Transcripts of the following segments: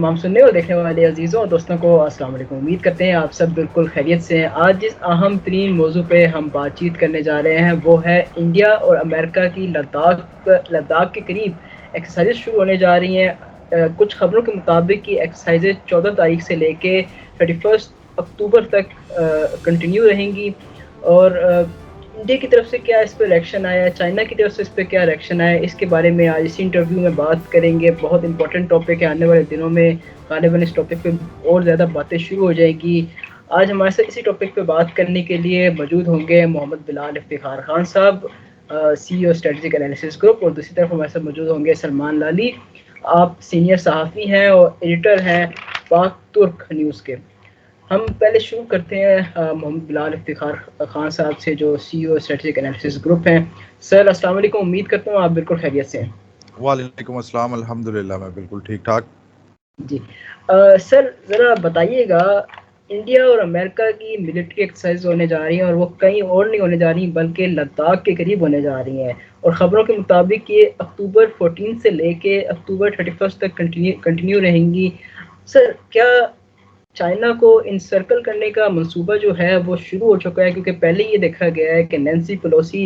तमाम सुनने और देखने वाले अजीज़ों और दोस्तों को अस्सलाम वालेकुम। उम्मीद करते हैं आप सब बिल्कुल खैरियत से हैं। आज जिस अहम तरीन मौजू पे हम बातचीत करने जा रहे हैं वो है इंडिया और अमेरिका की लद्दाख के करीब एक्सरसाइज शुरू होने जा रही हैं। कुछ खबरों के मुताबिक कि एक्सरसाइज 14 तारीख से लेके 31 अक्टूबर तक कंटिन्यू रहेंगी। और इंडिया की तरफ से क्या इस पर रिएक्शन आया है, चाइना की तरफ से इस पर क्या रिएक्शन आया है, इसके बारे में आज इस इंटरव्यू में बात करेंगे। बहुत इंपॉर्टेंट टॉपिक है, आने वाले दिनों में गालिबन इस टॉपिक पे और ज़्यादा बातें शुरू हो जाएगी। आज हमारे साथ इसी टॉपिक पे बात करने के लिए मौजूद होंगे मोहम्मद बिलाल इफ्तिखार खान साहब, CEO स्ट्रेटजिक एनालिसिस ग्रुप, और दूसरी तरफ हमारे साथ मौजूद होंगे सलमान लाली। आप सीनियर सहाफ़ी हैं और एडिटर हैं पाक तुर्क न्यूज़ के। हम पहले शुरू करते हैं मोहम्मद बिलाल इफ्तिखार खान साहब से, जो CEO स्ट्रेटजिक एनालिसिस ग्रुप हैं। सर अस्सलाम वालेकुम, उम्मीद करता हूँ आप बिल्कुल खैरियत से हैं। वालेकुम अस्सलाम, अल्हम्दुलिल्लाह मैं बिल्कुल ठीक ठाक। जी सर, ज़रा बताइएगा, इंडिया और अमेरिका की मिलिट्री एक्सरसाइज होने जा रही हैं और वो कहीं और नहीं होने जा रही बल्कि लद्दाख के करीब होने जा रही हैं, और ख़बरों के मुताबिक ये अक्टूबर 14 से लेके अक्टूबर 31 तक कंटिन्यू रहेंगी। सर, क्या चाइना को इंसर्कल करने का मंसूबा जो है वो शुरू हो चुका है? क्योंकि पहले ये देखा गया है कि नैन्सी पेलोसी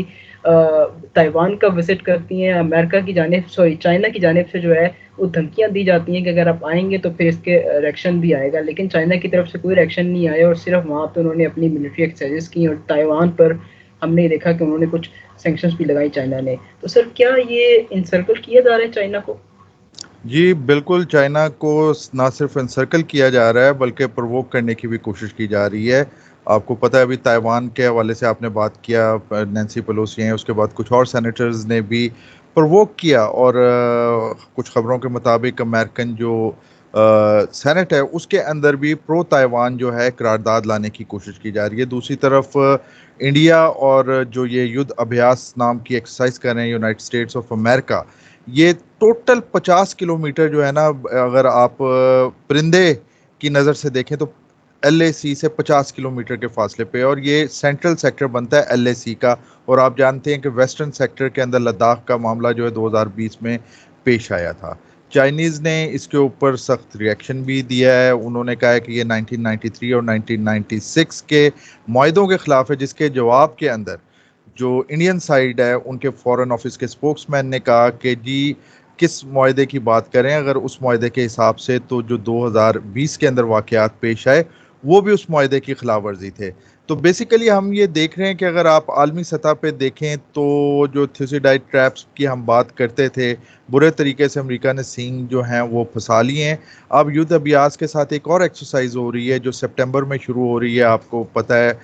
ताइवान का विजिट करती हैं, अमेरिका की जानिब चाइना की जानिब से जो है वो धमकियां दी जाती हैं कि अगर आप आएंगे तो फिर इसके रिएक्शन भी आएगा, लेकिन चाइना की तरफ से कोई रिएक्शन नहीं आया और सिर्फ वहाँ पे उन्होंने अपनी मिलिट्री एक्सरसाइजेस की। और ताइवान पर हमने देखा कि उन्होंने कुछ सैंक्शंस भी लगाई चाइना ने। तो सर, क्या ये इंसर्कल किया जा रहा है चाइना को? जी बिल्कुल, चाइना को ना सिर्फ एनसर्कल किया जा रहा है बल्कि प्रोवोक करने की भी कोशिश की जा रही है। आपको पता है, अभी ताइवान के हवाले से आपने बात किया, नैन्सी पेलोसी हैं, उसके बाद कुछ और सेनेटर्स ने भी प्रोवोक किया, और कुछ खबरों के मुताबिक अमेरिकन जो सेनेट है उसके अंदर भी प्रो ताइवान जो है करारदाद लाने की कोशिश की जा रही है। दूसरी तरफ इंडिया और जो ये युद्ध अभ्यास नाम की एक्सरसाइज कर रहे हैं यूनाइटेड स्टेट्स ऑफ अमेरिका, ये टोटल 50 किलोमीटर जो है ना, अगर आप परिंदे की नज़र से देखें तो LAC से 50 किलोमीटर के फासले पे, और ये सेंट्रल सेक्टर बनता है LAC का। और आप जानते हैं कि वेस्टर्न सेक्टर के अंदर लद्दाख का मामला जो है 2020 में पेश आया था। चाइनीज़ ने इसके ऊपर सख्त रिएक्शन भी दिया है। उन्होंने कहा है कि ये 1993 और 1996 के मुआहदों के ख़िलाफ़ है, जिसके जवाब के अंदर जो इंडियन साइड है उनके फॉरेन ऑफिस के स्पोक्समैन ने कहा कि जी किस मुआहदे की बात करें, अगर उस मुआहदे के हिसाब से तो जो 2020 के अंदर वाक़यात पेश आए वो भी उस मुआहदे की खिलाफ वर्जी थे। तो बेसिकली हम ये देख रहे हैं कि अगर आप आलमी सतह पे देखें तो जो थ्यूसिडाइड ट्रैप्स की हम बात करते थे, बुरे तरीके से अमेरिका ने सींग जो हैं वो फंसा लिए हैं। अब युद्ध अभ्यास के साथ एक और एक्सरसाइज हो रही है जो सितंबर में शुरू हो रही है, आपको पता है,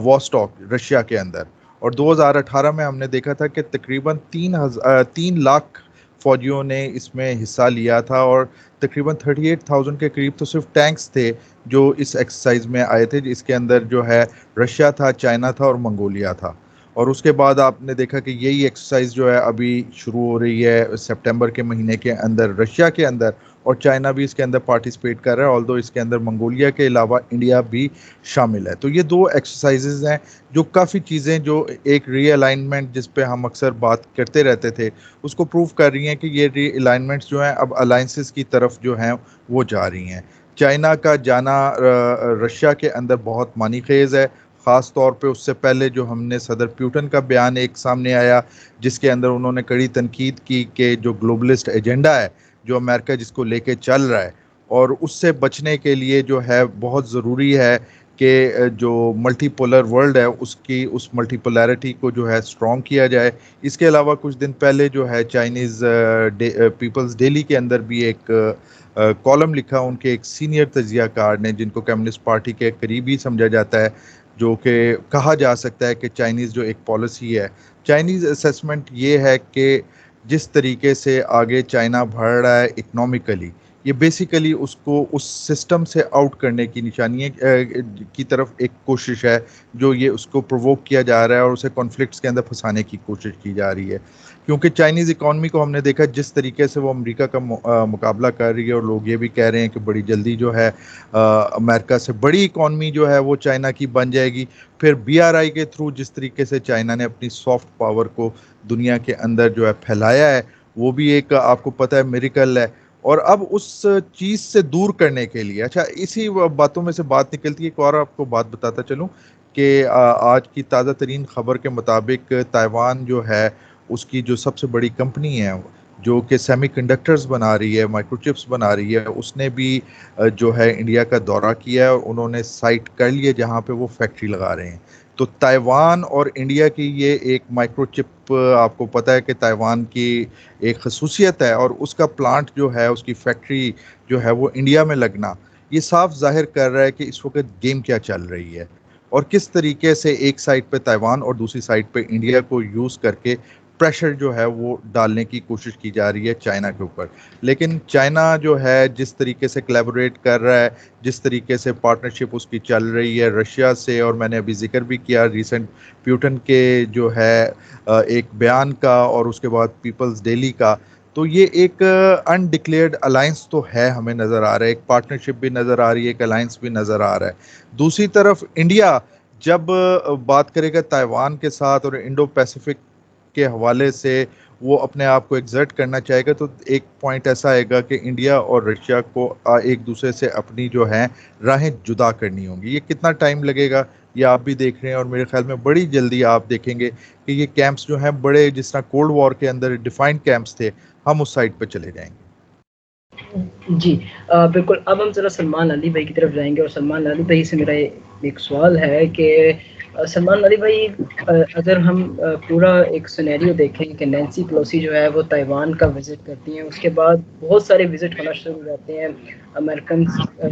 वॉस्टॉक रशिया के अंदर। और 2018 में हमने देखा था कि तकरीबन 3 लाख फौजियों ने इसमें हिस्सा लिया था, और तकरीबन 38,000 के करीब तो सिर्फ टैंक्स थे जो इस एक्सरसाइज में आए थे, जिसके अंदर जो है रशिया था, चाइना था और मंगोलिया था। और उसके बाद आपने देखा कि यही एक्सरसाइज जो है अभी शुरू हो रही है सितंबर के महीने के अंदर रशिया के अंदर, और चाइना भी इसके अंदर पार्टिसिपेट कर रहा है, ऑल्दो इसके अंदर मंगोलिया के अलावा इंडिया भी शामिल है। तो ये 2 एक्सरसाइजेज हैं जो काफ़ी चीज़ें, जो एक रीअलाइनमेंट जिस पे हम अक्सर बात करते रहते थे, उसको प्रूव कर रही हैं कि ये रीअलाइनमेंट्स जो हैं अब अलाइंसेस की तरफ जो हैं वो जा रही हैं। चाइना का जाना रशिया के अंदर बहुत मानी खेज़ है, ख़ास तौर पे उससे पहले जो हमने सदर प्यूटन का बयान एक सामने आया जिसके अंदर उन्होंने कड़ी तनकीद की कि जो ग्लोबलिस्ट एजेंडा है जो अमेरिका जिसको लेके चल रहा है, और उससे बचने के लिए जो है बहुत ज़रूरी है कि जो मल्टीपोलर वर्ल्ड है उसकी उस मल्टीपोलैरिटी को जो है स्ट्रॉन्ग किया जाए। इसके अलावा कुछ दिन पहले जो है चाइनीज़ पीपल्स डेली के अंदर भी एक कॉलम लिखा उनके एक सीनियर तजियाकार ने, जिनको कम्युनिस्ट पार्टी के करीबी समझा जाता है, जो कि कहा जा सकता है कि चाइनीज़ जो एक पॉलिसी है, चाइनीज़ असेसमेंट ये है कि जिस तरीके से आगे चाइना बढ़ रहा है इकनॉमिकली, ये बेसिकली उसको उस सिस्टम से आउट करने की निशानी है, की तरफ एक कोशिश है, जो ये उसको प्रोवोक किया जा रहा है और उसे कॉन्फ्लिक्ट्स के अंदर फंसाने की कोशिश की जा रही है। क्योंकि चाइनीज़ इकॉनमी को हमने देखा जिस तरीके से वो अमेरिका का मुकाबला कर रही है, और लोग ये भी कह रहे हैं कि बड़ी जल्दी जो है अमेरिका से बड़ी इकॉनमी जो है वो चाइना की बन जाएगी। फिर BRI के थ्रू जिस तरीके से चाइना ने अपनी सॉफ्ट पावर को दुनिया के अंदर जो है फैलाया है, वो भी एक आपको पता है मिरेकल है। اور اب اس چیز سے دور کرنے کے لیے، اچھا اسی باتوں میں سے بات نکلتی ہے، ایک اور آپ کو بات بتاتا چلوں کہ آج کی تازہ ترین خبر کے مطابق تائیوان جو ہے اس کی جو سب سے بڑی کمپنی ہے جو کہ سیمی کنڈکٹرز بنا رہی ہے، مائکرو چپس بنا رہی ہے، اس نے بھی جو ہے انڈیا کا دورہ کیا ہے اور انہوں نے سائٹ کر لی ہے جہاں پہ وہ فیکٹری لگا رہے ہیں. تو تائیوان اور انڈیا کی یہ ایک مائکرو چپ، آپ کو پتہ ہے کہ تائیوان کی ایک خصوصیت ہے اور اس کا پلانٹ جو ہے، اس کی فیکٹری جو ہے وہ انڈیا میں لگنا، یہ صاف ظاہر کر رہا ہے کہ اس وقت گیم کیا چل رہی ہے اور کس طریقے سے ایک سائڈ پہ تائیوان اور دوسری سائڈ پہ انڈیا کو یوز کر کے پریشر جو ہے وہ ڈالنے کی کوشش کی جا رہی ہے چائنا کے اوپر. لیکن چائنا جو ہے جس طریقے سے کلیبوریٹ کر رہا ہے، جس طریقے سے پارٹنرشپ اس کی چل رہی ہے رشیا سے، اور میں نے ابھی ذکر بھی کیا ریسنٹ پیوٹن کے جو ہے ایک بیان کا اور اس کے بعد پیپلز ڈیلی کا، تو یہ ایک انڈکلیئرڈ الائنس تو ہے، ہمیں نظر آ رہا ہے، ایک پارٹنرشپ بھی نظر آ رہی ہے، ایک الائنس بھی نظر آ رہا ہے. دوسری طرف انڈیا جب بات کرے گا تائیوان کے ساتھ اور انڈو پیسیفک کے حوالے سے وہ اپنے آپ کو ایگزرٹ کرنا چاہے گا، تو ایک پوائنٹ ایسا آئے گا کہ انڈیا اور رشیا کو ایک دوسرے سے اپنی جو ہیں راہیں جدا کرنی ہوں گی. یہ کتنا ٹائم لگے گا یہ آپ بھی دیکھ رہے ہیں، اور میرے خیال میں بڑی جلدی آپ دیکھیں گے کہ یہ کیمپس جو ہیں بڑے، جس طرح کولڈ وار کے اندر ڈیفائنڈ کیمپس تھے، ہم اس سائٹ پہ چلے جائیں گے. جی بالکل. اب ہم ذرا سلمان علی بھائی کی طرف جائیں گے، اور سلمان علی بھائی سے میرا ایک سوال ہے کہ سلمان علی بھائی، اگر ہم پورا ایک سینیریو دیکھیں کہ نینسی پلوسی جو ہے وہ تائیوان کا وزٹ کرتی ہیں، اس کے بعد بہت سارے وزٹ ہونا شروع ہو جاتے ہیں امریکن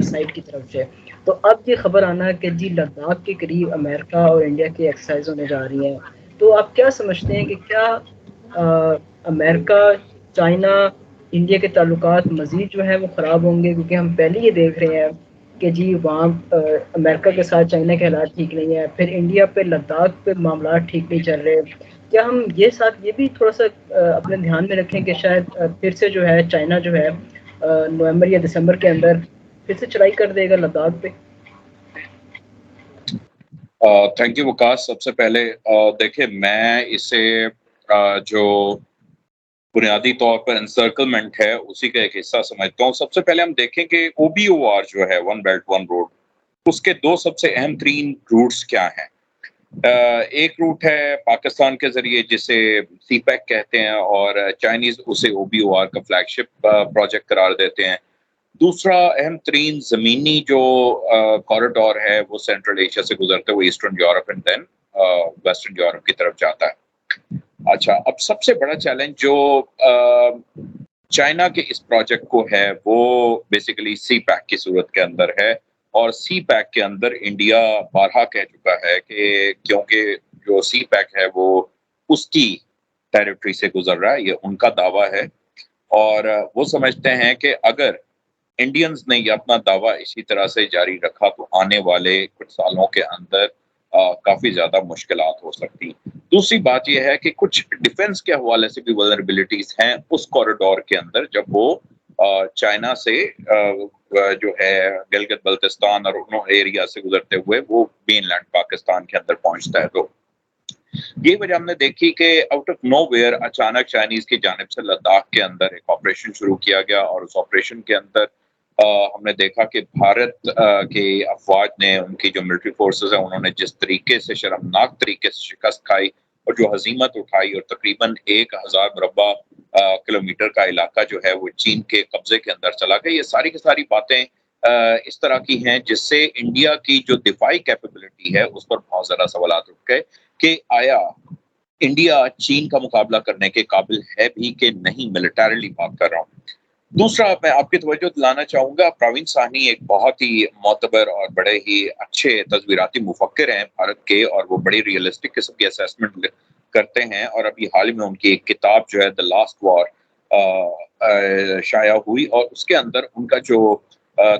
سائٹ کی طرف سے، تو اب یہ خبر آنا ہے کہ جی لداخ کے قریب امریکہ اور انڈیا کی ایکسرسائز ہونے جا رہی ہیں. تو آپ کیا سمجھتے ہیں کہ کیا امریکہ، چائنا، انڈیا کے تعلقات مزید جو ہیں وہ خراب ہوں گے؟ کیونکہ ہم پہلے یہ دیکھ رہے ہیں کہ جی وہاں امریکہ کے ساتھ چائنا کے حالات ٹھیک نہیں ہیں، پھر انڈیا پہ لداخ پہ معاملات ٹھیک نہیں چل رہے. کیا ہم یہ بھی تھوڑا سا اپنے دھیان میں رکھیں کہ شاید پھر سے جو ہے چائنا جو ہے نومبر یا دسمبر کے اندر پھر سے چڑھائی کر دے گا لداخ پہ؟ تھینک یو وکاس. سب سے پہلے دیکھیں، میں اسے جو بنیادی طور پر انسرکلمنٹ ہے اسی کا ایک حصہ سمجھتا ہوں. سب سے پہلے ہم دیکھیں کہ او بی او آر جو ہے، ون بیلٹ ون روڈ، اس کے دو سب سے اہم ترین روٹس کیا ہیں. ایک روٹ ہے پاکستان کے ذریعے جسے سی پیک کہتے ہیں، اور چائنیز اسے او بی او آر کا فلیگ شپ پروجیکٹ قرار دیتے ہیں. دوسرا اہم ترین زمینی جو کوریڈور ہے وہ سینٹرل ایشیا سے گزرتے ہوئے eastern Europe and then western Europe کی طرف جاتا ہے. اچھا، اب سب سے بڑا چیلنج جو چائنا کے اس پروجیکٹ کو ہے وہ بیسیکلی سی پیک کی صورت کے اندر ہے، اور سی پیک کے اندر انڈیا بارہا کہہ چکا ہے کہ کیونکہ جو سی پیک ہے وہ اس کی ٹیریٹری سے گزر رہا ہے، یہ ان کا دعویٰ ہے، اور وہ سمجھتے ہیں کہ اگر انڈینز نے یہ اپنا دعویٰ اسی طرح سے جاری رکھا تو آنے والے کچھ سالوں کے اندر کافی زیادہ مشکلات ہو سکتی. دوسری بات یہ ہے کہ کچھ ڈیفنس کے حوالے سے بھی ولنریبلٹیز ہیں اس کوریڈور کے اندر، جب وہ چائنا سے جو ہے گلگت بلتستان اور انہوں ایریا سے گزرتے ہوئے وہ مین لینڈ پاکستان کے اندر پہنچتا ہے. تو یہ وجہ ہم نے دیکھی کہ آؤٹ آف نو ویئر اچانک چائنیز کی جانب سے لداخ کے اندر ایک آپریشن شروع کیا گیا، اور اس آپریشن کے اندر ہم نے دیکھا کہ بھارت کے افواج نے، ان کی جو ملٹری فورسز ہیں، انہوں نے جس طریقے سے شرمناک طریقے سے شکست کھائی اور جو ہزیمت اٹھائی، اور تقریباً 1000 مربع کلومیٹر کا علاقہ جو ہے وہ چین کے قبضے کے اندر چلا گیا. یہ ساری کی ساری باتیں اس طرح کی ہیں جس سے انڈیا کی جو دفاعی کیپیبلٹی ہے اس پر بہت زیادہ سوالات اٹھ گئے کہ آیا انڈیا چین کا مقابلہ کرنے کے قابل ہے بھی کہ نہیں. ملٹریلی بات کر رہا ہوں. دوسرا، میں آپ کی توجہ دلانا چاہوں گا، پروین ساہنی ایک بہت ہی معتبر اور بڑے ہی اچھے تصویراتی مفکر ہیں بھارت کے، اور وہ بڑی ریئلسٹک قسم کی اسیسمنٹ کرتے ہیں، اور ابھی حال میں ان کی ایک کتاب جو ہے دی لاسٹ وار شائع ہوئی، اور اس کے اندر ان کا جو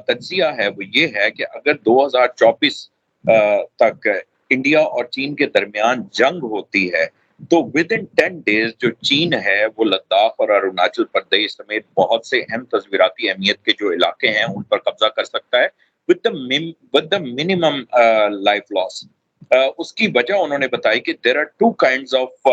تجزیہ ہے وہ یہ ہے کہ اگر 2024 تک انڈیا اور چین کے درمیان جنگ ہوتی ہے تو ود ان 10 days جو چین ہے وہ لداخ اور اروناچل پردیش سمیت بہت سے اہم تصویراتی اہمیت کے جو علاقے ہیں ان پر قبضہ کر سکتا ہے with the minimum life loss. اس کی وجہ انہوں نے بتائی کہ there are two kinds of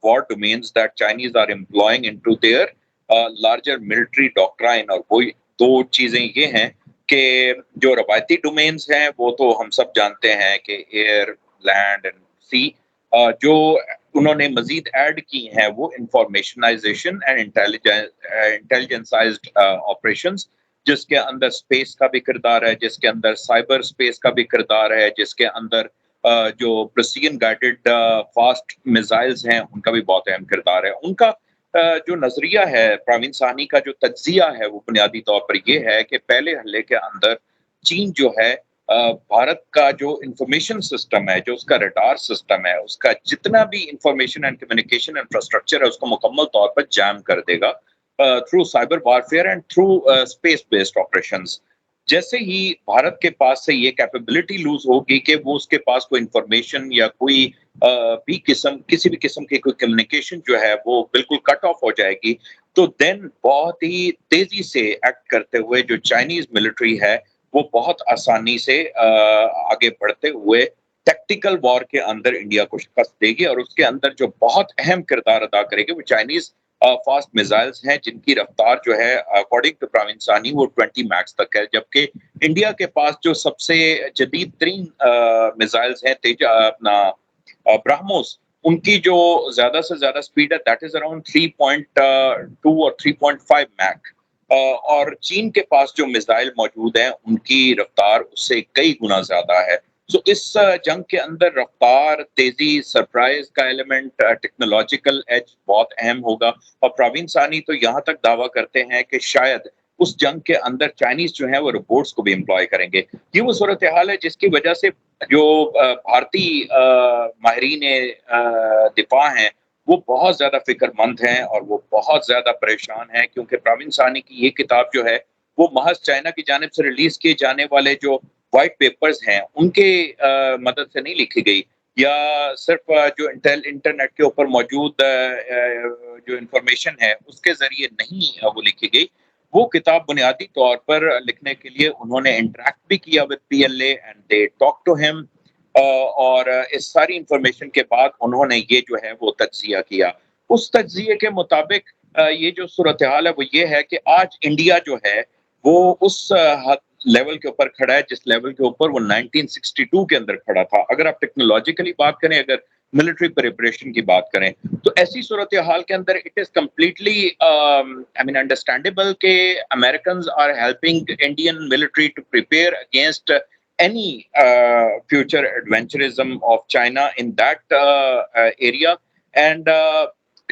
war domains that Chinese are employing into their larger military doctrine, और वो दो चीजें ये हैं कि जो रवायती डोमेन्स हैं वो तो हम सब जानते हैं कि एयर, लैंड एंड सी, जो उन्होंने मजीद ऐड की हैं वो इंफॉर्मेशनाइजेशन एंड इंटेलिजेंसाइज्ड ऑपरेशंस, जिसके अंदर स्पेस का भी किरदार है, जिसके अंदर साइबर स्पेस का भी किरदार है, जिसके अंदर जो प्रिसीजन गाइडेड फास्ट मिसाइल्स हैं उनका भी बहुत अहम किरदार है। उनका जो नजरिया है, प्रवीण साहनी का जो तज्जिया है वो बुनियादी तौर पर ये है कि पहले हल्ले के अंदर चीन जो है भारत का जो इंफॉर्मेशन सिस्टम है, जो उसका रडार सिस्टम है, उसका जितना भी इंफॉर्मेशन एंड कम्युनिकेशन इंफ्रास्ट्रक्चर है उसको मुकम्मल तौर पर जैम कर देगा through cyber warfare and through space based operations. जैसे ही भारत के पास से ये कैपेबिलिटी लूज होगी कि वो उसके पास कोई इंफॉर्मेशन या कोई भी किसी भी किस्म की कोई कम्युनिकेशन जो है वो बिल्कुल कट ऑफ हो जाएगी, तो देन बहुत ही तेजी से एक्ट करते हुए जो चाइनीज मिलिट्री है वो बहुत आसानी से आगे बढ़ते हुए टैक्टिकल वॉर के अंदर इंडिया को शिकस्त देगी, और उसके अंदर जो बहुत अहम किरदार अदा करेगी वो चाइनीज फास्ट मिसाइल्स हैं, जिनकी रफ्तार जो है अकॉर्डिंग टू प्रवीण साहनी वो 20 मैक्स तक है, जबकि इंडिया के पास जो सबसे जदीद तरीन मिसाइल्स हैं अपना ब्रह्मोस, उनकी जो ज्यादा से ज्यादा स्पीड है दैट इज अराउंड 3.2 और 3.5 मैक, और चीन के पास जो मिसाइल मौजूद हैं उनकी रफ्तार उससे कई गुना ज्यादा है। तो इस जंग के अंदर रफ्तार, तेजी, सरप्राइज का एलिमेंट, टेक्नोलॉजिकल एज बहुत अहम होगा, और प्रवीण साहनी तो यहाँ तक दावा करते हैं कि शायद उस जंग के अंदर चाइनीज जो है वो रोबोट्स को भी एम्प्लॉय करेंगे। ये वो सूरत हाल है जिसकी वजह से जो भारतीय माहिरीन दिफा हैं वो बहुत ज्यादा फिक्रमंद हैं और वो बहुत ज्यादा परेशान हैं, क्योंकि प्रवीण साहनी की ये किताब जो है वो महज चाइना की जानिब से रिलीज किए जाने वाले जो व्हाइट पेपर्स हैं उनके मदद से नहीं लिखी गई, या सिर्फ जो इंटरनेट के ऊपर मौजूद जो इंफॉर्मेशन है उसके जरिए नहीं वो लिखी गई। वो किताब बुनियादी तौर पर लिखने के लिए उन्होंने इंटरेक्ट भी किया with PLA and they talk to him, और इस सारी इंफॉर्मेशन के बाद उन्होंने ये जो है वो तज्जिया किया। उस तज्जिए के मुताबिक ये जो सूरत हाल है वो ये है कि आज इंडिया जो है वो उस लेवल के ऊपर खड़ा है जिस लेवल के ऊपर वो 1962 के अंदर खड़ा था। अगर आप टेक्नोलॉजिकली बात करें, अगर मिलिट्री प्रिपरेशन की बात करें, तो ऐसी सूरत हाल के अंदर it is completely I mean understandable के Americans are helping Indian military to prepare against any future adventurism of China in that area, and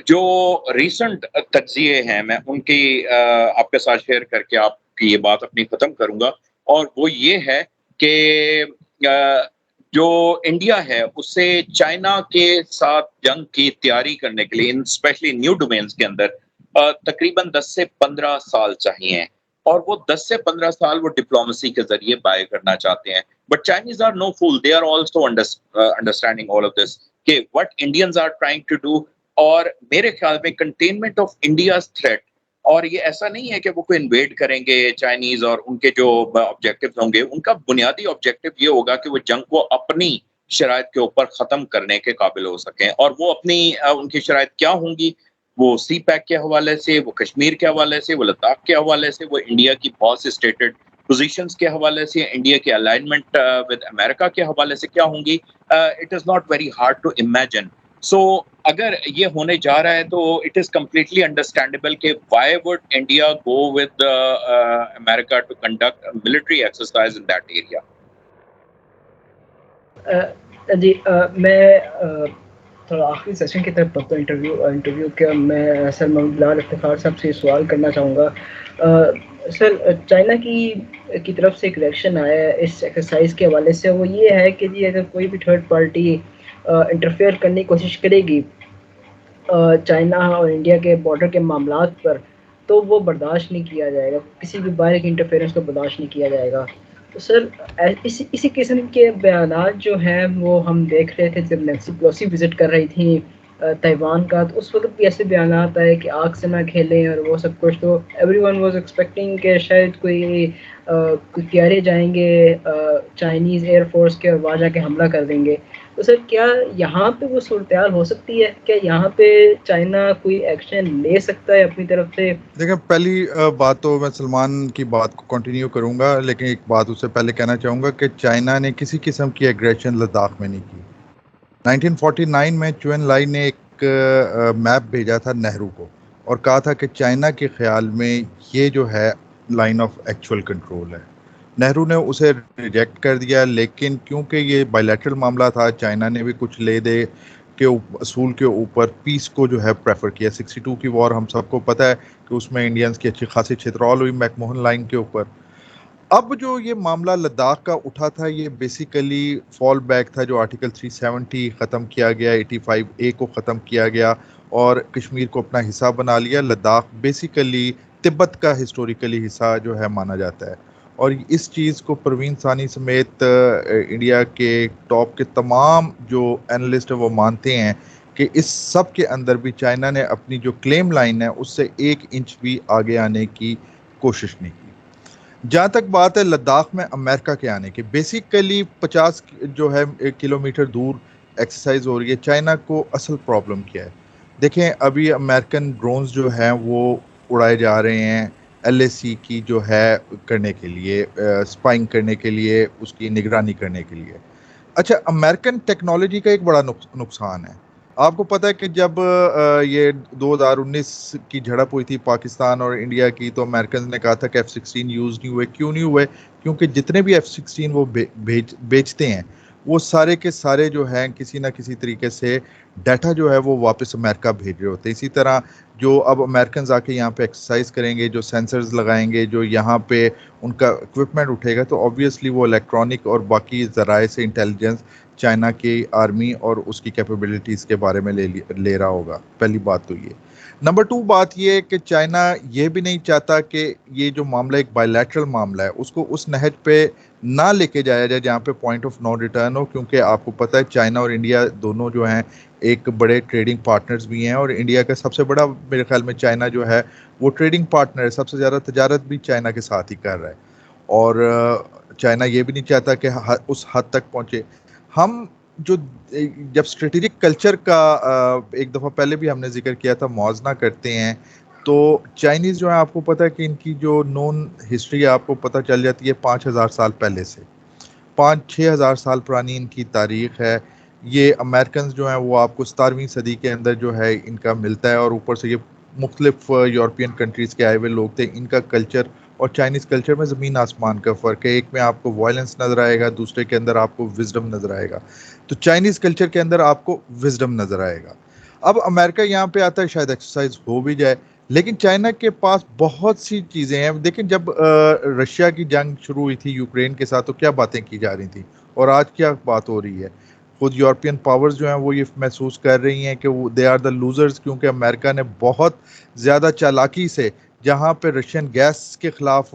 जो recent तज्जिए हैं मैं उनकी आपके साथ शेयर करके आपकी ये बात अपनी खत्म करूंगा, और वो ये है कि जो इंडिया है उससे चाइना के साथ जंग की तैयारी करने के लिए स्पेशली न्यू डोमेन्स के अंदर तकरीबन 10 से 15 साल चाहिए, और वो 10 से 15 साल वो डिप्लोमेसी के जरिए बाय करना चाहते हैं। But Chinese are no fool, they are also understanding all of this कि what Indians are trying to do, और मेरे ख्याल में कंटेनमेंट ऑफ इंडियाज थ्रेट, और ये ऐसा नहीं है कि वो कोई इन्वेड करेंगे चाइनीज और उनके जो ऑब्जेक्टिव होंगे, उनका बुनियादी ऑब्जेक्टिव ये होगा कि वो जंग को अपनी शराइत के ऊपर खत्म करने के काबिल हो सकें, और वो अपनी उनकी शराइत क्या होंगी, वो सी पैक के हवाले से, वो कश्मीर के हवाले से, वो लद्दाख के हवाले से, वो इंडिया की बहुत सी स्टेटेड पोजीशंस के हवाले से, इंडिया के अलाइनमेंट विद अमेरिका के हवाले से क्या होंगी, it is not very hard to imagine. So अगर ये होने जा रहा है तो इट इज कम्प्लीटली अंडरस्टैंडेबल कि why would India go with America to conduct military exercise in that area. जी मैं थोड़ा आखिरी सेशन की तरफ बढ़ता हूँ इंटरव्यू के। मैं सर मोहम्मद बिलाल इफ्तिखार साहब से सवाल करना चाहूँगा। सर चाइना की तरफ से एक रिएक्शन आया है इस एक्सरसाइज के हवाले से, वो ये है कि जी अगर कोई भी थर्ड पार्टी इंटरफेयर करने की कोशिश करेगी चाइना और इंडिया के बॉर्डर के मामलात पर, तो वो बर्दाश्त नहीं किया जाएगा, किसी भी बाहर की इंटरफेरेंस को बर्दाश्त नहीं किया जाएगा। तो सर इसी किस्म के बयानात जो हैं वो हम देख रहे थे जब नैंसी पेलोसी विज़िट कर रही थी تائیوان کا، تو اس وقت بھی ایسے بیانات آئے کہ آگ سے نہ کھیلیں اور وہ سب کچھ. تو ایوری ون واز ایکسپیکٹنگ کہ شاید کوئی طیارے جائیں گے چائنیز ایئر فورس کے اور وہاں جا کے حملہ کر دیں گے. تو سر کیا یہاں پہ وہ صورتحال ہو سکتی ہے؟ کیا یہاں پہ چائنا کوئی ایکشن لے سکتا ہے اپنی طرف سے؟ دیکھیں پہلی بات تو میں سلمان کی بات کو کنٹینیو کروں گا، لیکن ایک بات اس سے پہلے کہنا چاہوں گا کہ چائنا نے کسی قسم کی ایگریشن لداخ میں نہیں کی. 1949 میں چوین لائی نے ایک میپ بھیجا تھا نہرو کو اور کہا تھا کہ چائنا کے خیال میں یہ جو ہے لائن آف ایکچوئل کنٹرول ہے. نہرو نے اسے ریجیکٹ کر دیا، لیکن کیونکہ یہ بائی لیٹرل معاملہ تھا، چائنا نے بھی کچھ لے دے کے اصول کے اوپر پیس کو جو ہے پریفر کیا. 62 کی وار ہم سب کو پتہ ہے کہ اس میں انڈینز کی اچھی خاصی چھترول ہوئی میک موہن لائن کے اوپر. اب جو یہ معاملہ لداخ کا اٹھا تھا، یہ بیسیکلی فال بیک تھا جو آرٹیکل 370 ختم کیا گیا، 85A کو ختم کیا گیا اور کشمیر کو اپنا حصہ بنا لیا. لداخ بیسیکلی تبت کا ہسٹوریکلی حصہ جو ہے مانا جاتا ہے، اور اس چیز کو پروین ثانی سمیت انڈیا کے ٹاپ کے تمام جو اینالسٹ ہیں وہ مانتے ہیں کہ اس سب کے اندر بھی چائنا نے اپنی جو کلیم لائن ہے اس سے 1 انچ بھی آگے آنے کی کوشش نہیں کی. جہاں تک بات ہے لداخ میں امریکہ کے آنے کی، بیسیکلی 50 جو ہے کلومیٹر دور ایکسرسائز ہو رہی ہے. چائنا کو اصل پرابلم کیا ہے؟ دیکھیں ابھی امریکن ڈرونز جو ہیں وہ اڑائے جا رہے ہیں LAC کی جو ہے کرنے کے لیے، اسپائنگ کرنے کے لیے، اس کی نگرانی کرنے کے لیے. اچھا، امریکن ٹیکنالوجی کا ایک بڑا نقصان ہے. آپ کو پتہ ہے کہ جب یہ 2019 کی جھڑپ ہوئی تھی پاکستان اور انڈیا کی، تو امریکن نے کہا تھا کہ F-16 یوز نہیں ہوئے. کیوں نہیں ہوئے؟ کیونکہ جتنے بھی F-16 وہ بیچتے ہیں وہ سارے کے سارے جو ہیں کسی نہ کسی طریقے سے ڈیٹا جو ہے وہ واپس امریکہ بھیج رہے ہوتے ہیں. اسی طرح جو اب امریکنز آ کے یہاں پہ ایکسرسائز کریں گے، جو سینسرز لگائیں گے، جو یہاں پہ ان کا اکوپمنٹ اٹھے گا، تو آبویسلی وہ الیکٹرانک اور باقی ذرائع سے انٹیلیجنس چائنا کی آرمی اور اس کی کیپیبلٹیز کے بارے میں لے رہا ہوگا. پہلی بات تو یہ. نمبر 2 بات یہ ہے کہ چائنا یہ بھی نہیں چاہتا کہ یہ جو معاملہ ایک بائی لیٹرل معاملہ ہے اس کو اس نہج پہ نہ لے کے جایا جائے جہاں پہ پوائنٹ آف نو ریٹرن ہو. کیونکہ آپ کو پتہ ہے چائنا اور انڈیا دونوں جو ہیں ایک بڑے ٹریڈنگ پارٹنرز بھی ہیں، اور انڈیا کا سب سے بڑا میرے خیال میں چائنا جو ہے وہ ٹریڈنگ پارٹنر ہے. سب سے زیادہ تجارت بھی چائنا کے ساتھ ہی کر رہا ہے، اور چائنا یہ بھی نہیں چاہتا کہ اس حد تک پہنچے. ہم جو جب اسٹریٹجک کلچر کا ایک دفعہ پہلے بھی ہم نے ذکر کیا تھا موازنہ کرتے ہیں، تو چائنیز جو ہے آپ کو پتہ ہے کہ ان کی جو نون ہسٹری آپ کو پتہ چل جاتی ہے 5000 سال پہلے سے. 5-6 ہزار سال پرانی ان کی تاریخ ہے. یہ امریکنز جو ہیں وہ آپ کو 17ویں صدی کے اندر جو ہے ان کا ملتا ہے، اور اوپر سے یہ مختلف یورپین کنٹریز کے آئے ہوئے لوگ تھے. ان کا کلچر اور چائنیز کلچر میں زمین آسمان کا فرق ہے. ایک میں آپ کو وائلنس نظر آئے گا، دوسرے کے اندر آپ کو وزڈم نظر آئے گا. تو چائنیز کلچر کے اندر آپ کو وزڈم نظر آئے گا. اب امریکہ یہاں پہ آتا ہے، شاید ایکسرسائز ہو بھی جائے، لیکن چائنا کے پاس بہت سی چیزیں ہیں. دیکھیں جب رشیا کی جنگ شروع ہوئی تھی یوکرین کے ساتھ تو کیا باتیں کی جا رہی تھیں، اور آج کیا بات ہو رہی ہے؟ خود یورپین پاورز جو ہیں وہ یہ محسوس کر رہی ہیں کہ دے آر دا لوزرز، کیونکہ امریکہ نے بہت زیادہ چالاکی سے جہاں پہ رشین گیس کے خلاف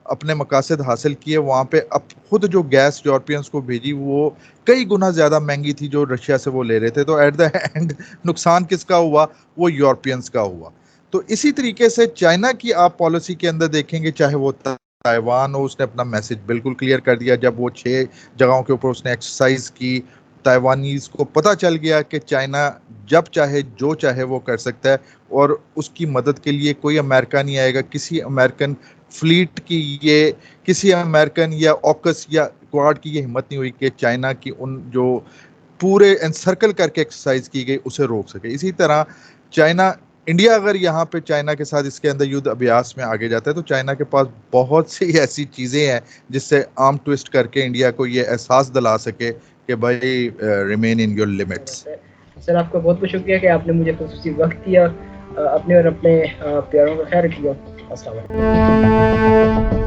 اپنے مقاصد حاصل کیے، وہاں پہ اب خود جو گیس یورپینز کو بھیجی وہ کئی گنا زیادہ مہنگی تھی جو رشیا سے وہ لے رہے تھے. تو ایٹ دا اینڈ نقصان کس کا ہوا؟ وہ یورپینز کا ہوا. تو اسی طریقے سے چائنا کی آپ پالیسی کے اندر دیکھیں گے، چاہے وہ تائیوان ہو، اس نے اپنا میسج بالکل کلیئر کر دیا جب وہ 6 جگہوں کے اوپر اس نے ایکسرسائز کی. تائیوانیز کو پتہ چل گیا کہ چائنا جب چاہے جو چاہے وہ کر سکتا ہے، اور اس کی مدد کے لیے کوئی امریکہ نہیں آئے گا. کسی امریکن فلیٹ کی یہ کسی امریکن یا اوکس یا کوارڈ کی یہ ہمت نہیں ہوئی کہ چائنا کی ان جو پورے انسرکل کر کے ایکسرسائز کی گئی اسے روک سکے. اسی طرح چائنا انڈیا اگر یہاں پہ چائنا کے ساتھ اس کے اندر یدھ ابیاس میں آگے جاتا ہے تو چائنا کے پاس بہت سی ایسی چیزیں ہیں جس سے عام ٹوسٹ کر کے انڈیا کو یہ احساس دلا سکے کہ بھائی ریمین ان یور لمٹس. سر آپ کا بہت بہت شکریہ کہ آپ نے مجھے خصوصی وقت دیا. اپنے اور اپنے پیاروں کا خیال رکھیے. السلام علیکم.